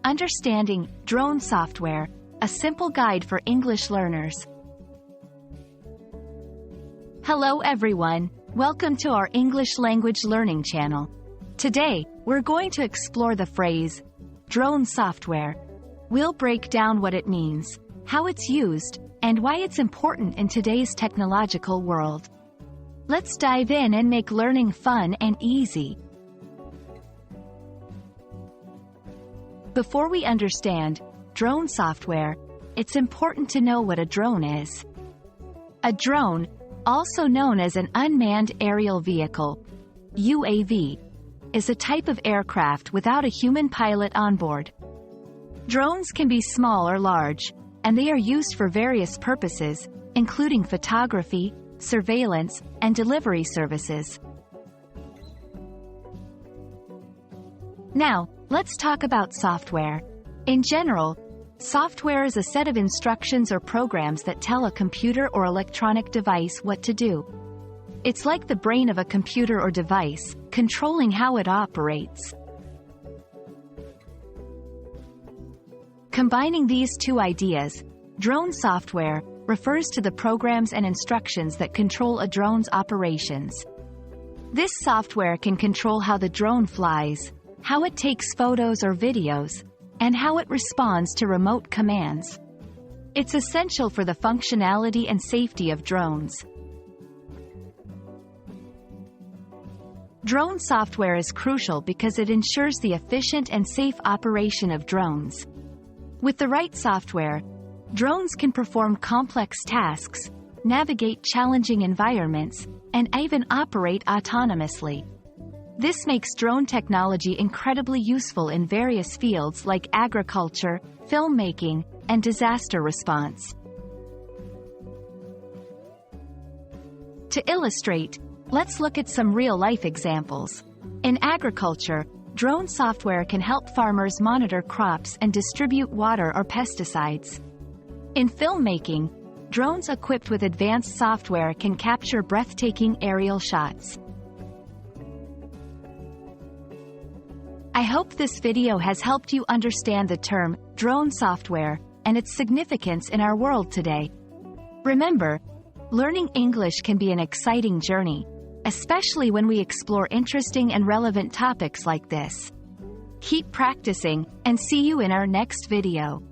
Understanding Drone Software, a simple guide for English learners. Hello everyone, welcome to our English language learning channel. Today, we're going to explore the phrase, drone software. We'll break down what it means, how it's used, and why it's important in today's technological world. Let's dive in and make learning fun and easy. Before we understand drone software, it's important to know what a drone is. A drone, also known as an unmanned aerial vehicle, UAV, is a type of aircraft without a human pilot on board. Drones can be small or large, and they are used for various purposes, including photography, surveillance, and delivery services. Now, let's talk about software. In general, software is a set of instructions or programs that tell a computer or electronic device what to do. It's like the brain of a computer or device, controlling how it operates. Combining these two ideas, drone software refers to the programs and instructions that control a drone's operations. This software can control how the drone flies, how it takes photos or videos, and how it responds to remote commands. It's essential for the functionality and safety of drones. Drone software is crucial because it ensures the efficient and safe operation of drones. With the right software, drones can perform complex tasks, navigate challenging environments, and even operate autonomously. This makes drone technology incredibly useful in various fields like agriculture, filmmaking, and disaster response. To illustrate, let's look at some real-life examples. In agriculture, drone software can help farmers monitor crops and distribute water or pesticides. In filmmaking, drones equipped with advanced software can capture breathtaking aerial shots. I hope this video has helped you understand the term drone software and its significance in our world today. Remember, learning English can be an exciting journey, especially when we explore interesting and relevant topics like this. Keep practicing, and see you in our next video.